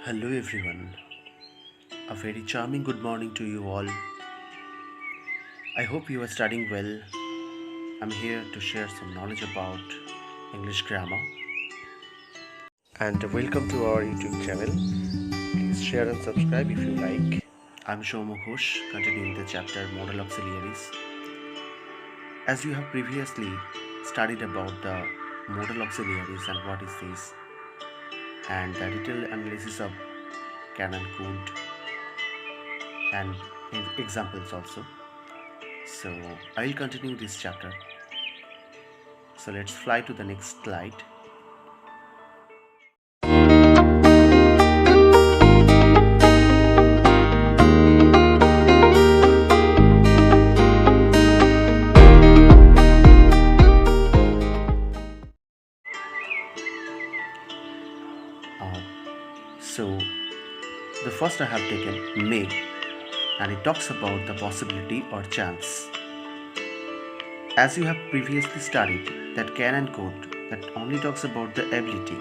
Hello everyone, a very charming good morning to you all. I hope you are studying well. I'm here to share some knowledge about English grammar. And welcome to our YouTube channel. Please share and subscribe if you like. I'm Shomo Ghosh, continuing the chapter Modal Auxiliaries. As you have previously studied about the Modal Auxiliaries and what is this, and the detailed analysis of can and could, and examples also. So I will continue this chapter. So let's fly to the next slide. So the first I have taken may, and it talks about the possibility or chance. As you have previously studied that can and could, that only talks about the ability.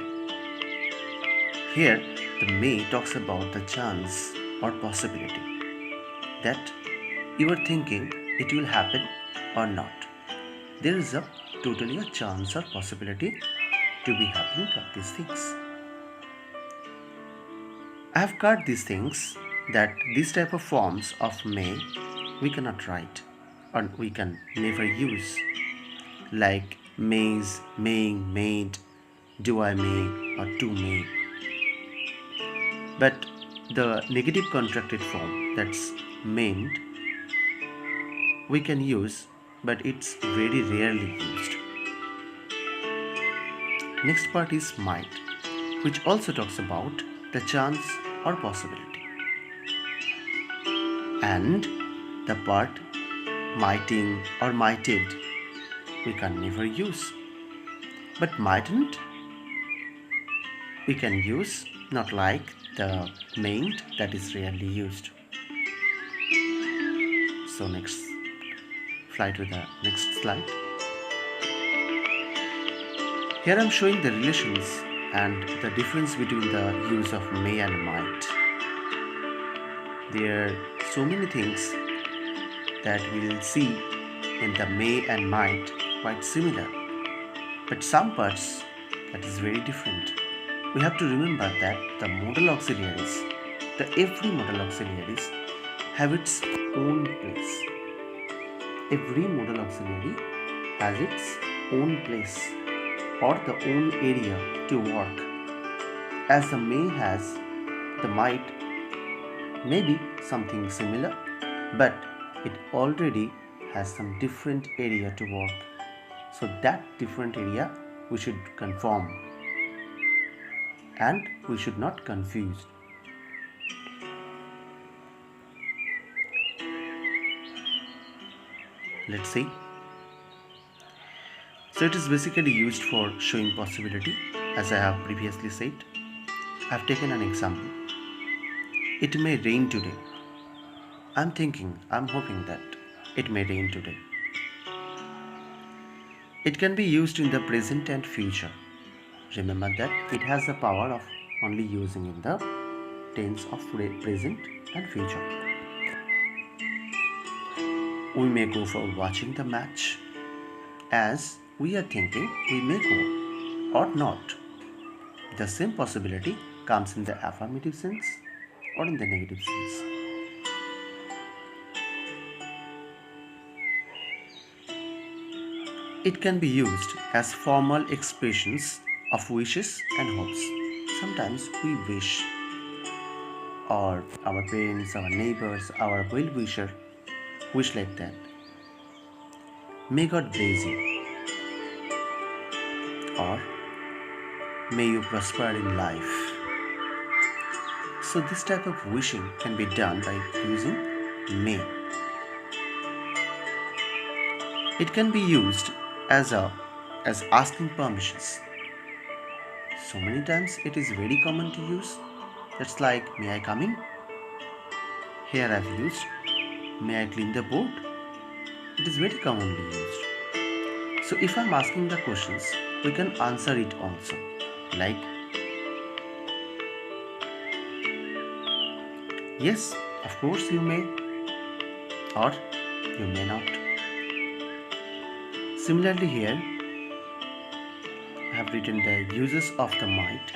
Here the may talks about the chance or possibility, that you are thinking it will happen or not. There is totally a chance or possibility to be happening of these things. I have cut these things that these type of forms of may we cannot write or we can never use, like mays, maying, made, do I may, or to may. But the negative contracted form, that's meant, we can use, but it's very rarely used. Next part is might, which also talks about the chance or possibility. And the part mighting or mighted we can never use, but mightn't we can use, not like the mayn't that is rarely used. So next, fly to the next slide. Here I am showing the relations and the difference between the use of may and might. There are so many things that we will see in the may and might quite similar, but some parts that is very different. We have to remember that the modal auxiliaries, every modal auxiliaries have its own place. Every modal auxiliary has its own place or the own area to work. As the may has, the might may be something similar, but it already has some different area to work. So that different area we should conform and we should not confuse. Let's see. So it is basically used for showing possibility, as I have previously said. I have taken an example. It may rain today. I'm hoping that it may rain today. It can be used in the present and future. Remember that it has the power of only using in the tense of present and future. We may go for watching the match. As we are thinking we may go or not. The same possibility comes in the affirmative sense or in the negative sense. It can be used as formal expressions of wishes and hopes. Sometimes we wish, or our parents, our neighbors, our well-wisher wish like that. May God bless you, or may you prosper in life. So this type of wishing can be done by using may. It can be used as asking permissions. So many times it is very common to use. That's like, may I come in? Here I've used, may I clean the board? It is very commonly used. So if I'm asking the questions, we can answer it also, like Yes, of course you may, or you may not. Similarly here, I have written the uses of the might.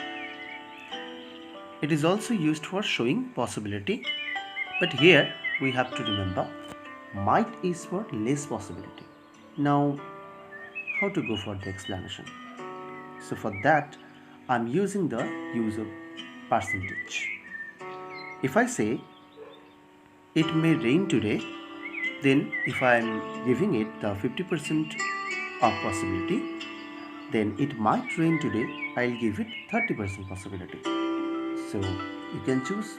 It is also used for showing possibility, but here we have to remember might is for less possibility. Now, how to go for the explanation? So for that, I'm using the use of percentage. If I say it may rain today, then if I'm giving it the 50% of possibility, then it might rain today, I'll give it 30% possibility. So you can choose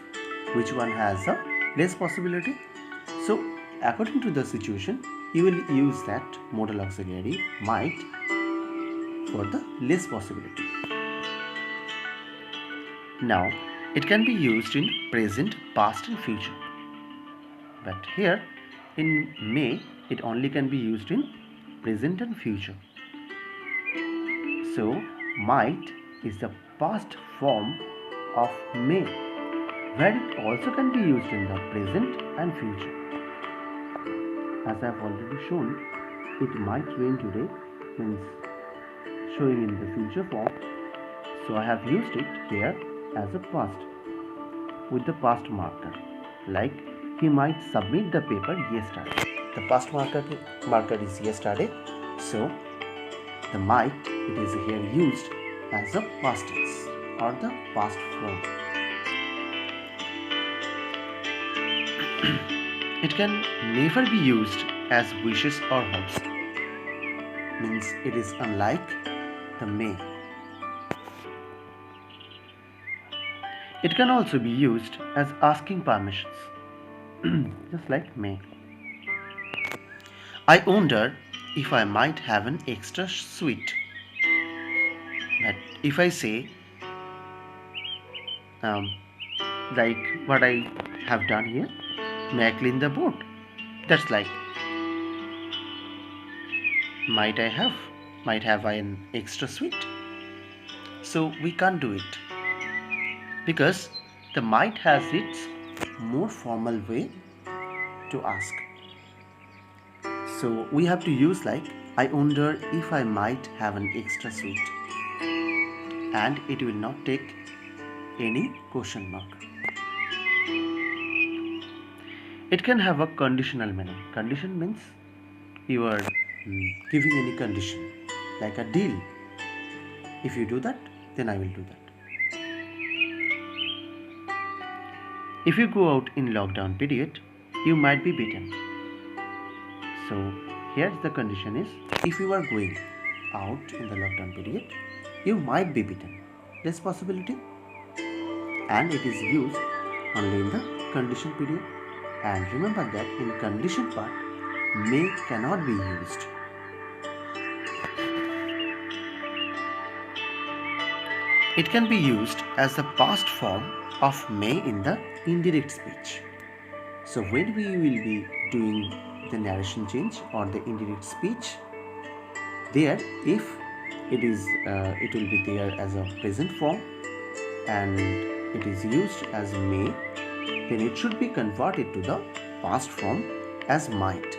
which one has a less possibility. So according to the situation, you will use that modal auxiliary might for the less possibility. Now it can be used in present, past and future. But here in may, it only can be used in present and future. So might is the past form of may, where it also can be used in the present and future. As I have already shown, it might rain today means showing in the future form. So I have used it here as a past with the past marker. Like he might submit the paper yesterday. The past marker is yesterday. So the might, it is here used as a past tense or the past form. It can never be used as wishes or hopes. Means it is unlike the may. It can also be used as asking permissions, just like may. I wonder if I might have an extra sweet. But if I say, like what I have done here, may I clean the board? That's like, might have I an extra sweet? So we can't do it because the might has its more formal way to ask. So we have to use like, I wonder if I might have an extra sweet, and it will not take any question mark. It can have a conditional meaning. Condition means you are giving any condition, like a deal. If you do that, then I will do that. If you go out in lockdown period, you might be beaten. So here the condition is, if you are going out in the lockdown period, you might be beaten. Less possibility, and it is used only in the condition period. And remember that in condition part, may cannot be used. It can be used as the past form of may in the indirect speech. So when we will be doing the narration change or the indirect speech, there if it will be there as a present form and it is used as may, then it should be converted to the past form as might.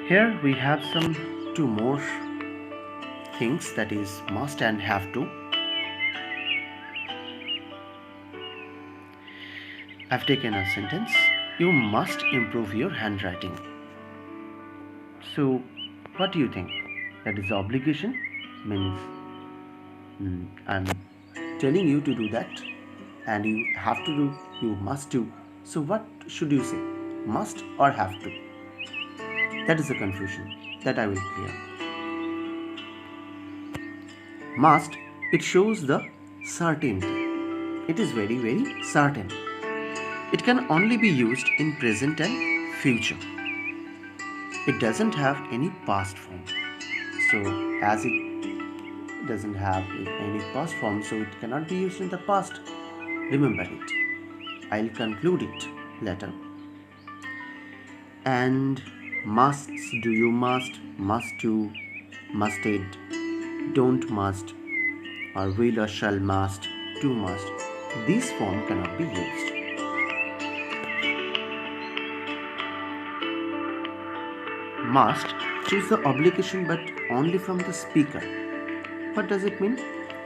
Here we have some two more things, that is must and have to. I've taken a sentence, you must improve your handwriting. So what do you think? That is obligation, means I'm telling you to do that and you have to do, you must do. So what should you say, must or have to? That is the confusion that I will clear. Must, it shows the certainty. It is very, very certain. It can only be used in present and future. It doesn't have any past form. So as it doesn't have any past form, so it cannot be used in the past. Remember it. I'll conclude it later. And musts, do you must do, musted, don't must, or will or shall must, to must. This form cannot be used. Must choose the obligation but only from the speaker. What does it mean?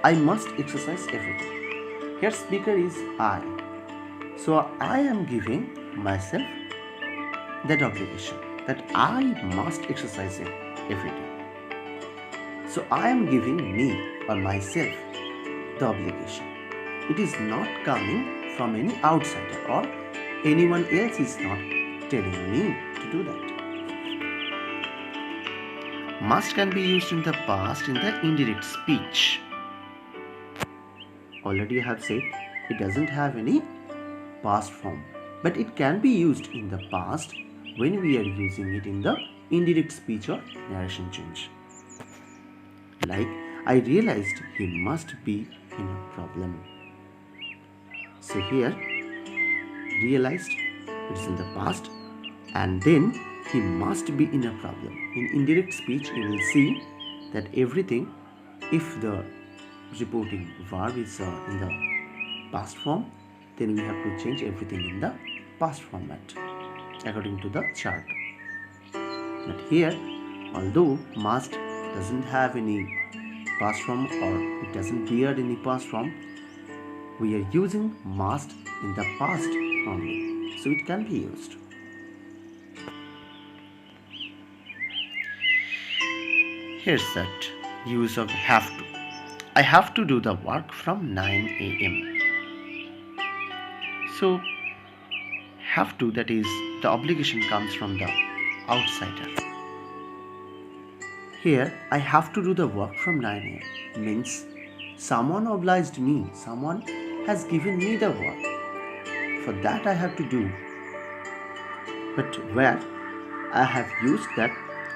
I must exercise everything. Here speaker is I. So I am giving myself that obligation that I must exercise it every day. So I am giving me or myself the obligation. It is not coming from any outsider or anyone else is not telling me to do that. Must can be used in the past in the indirect speech. Already I have said it doesn't have any past form, but it can be used in the past when we are using it in the indirect speech or narration change. Like, I realized he must be in a problem. So here, realized, it's in the past, and then he must be in a problem. In indirect speech, you will see that everything, if the reporting verb is in the past form, then we have to change everything in the past format according to the chart. But here, although must doesn't have any past form or it doesn't bear any past form, we are using must in the past only, so it can be used. Here's that use of have to. I have to do the work from 9 a.m. So have to, that is the obligation comes from the outsider. Here I have to do the work from 9 a.m. means someone obliged me, someone has given me the work. For that I have to do. But where I have used that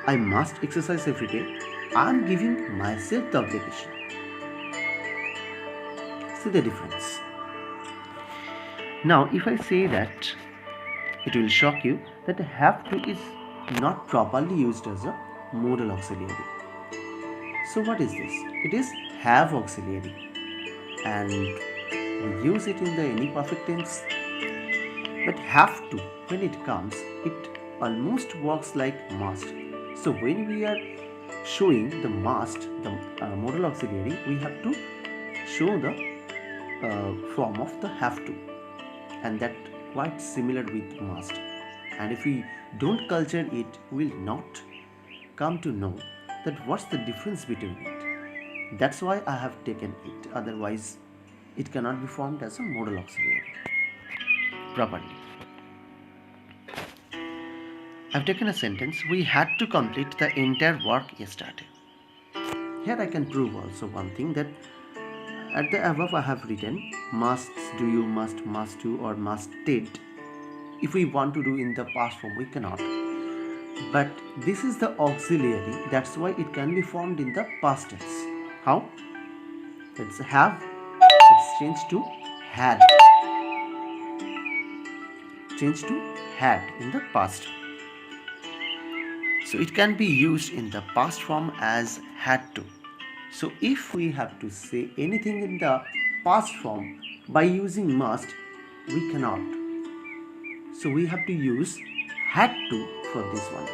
I must exercise every day, I am giving myself the obligation. See the difference. Now if I say that, it will shock you that have to is not properly used as a modal auxiliary. So what is this? It is have auxiliary, and we use it in the any perfect tense. But have to, when it comes, it almost works like must. So when we are showing the must, the modal auxiliary, we have to show the form of the have to, and that quite similar with must. And if we don't culture it, we will not come to know that what's the difference between it. That's why I have taken it. Otherwise, it cannot be formed as a modal auxiliary properly. I've taken a sentence, we had to complete the entire work yesterday. Here I can prove also one thing, that at the above I have written musts, do you, must to, or must did. If we want to do in the past form, we cannot. But this is the auxiliary, that's why it can be formed in the past tense. How? Let's have, it's changed to had. Changed to had in the past. So it can be used in the past form as had to. So if we have to say anything in the past form by using must, we cannot. So we have to use had to for this one.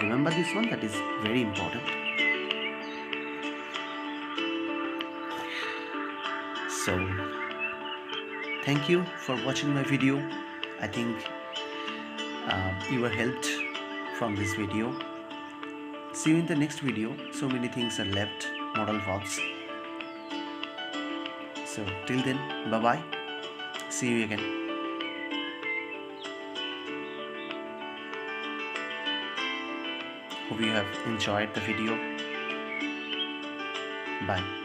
Remember this one, that is very important. So thank you for watching my video. I think you were helped from this video. See you in the next video. So many things are left, modal verbs. So till then, bye bye. See you again. Hope you have enjoyed the video. Bye.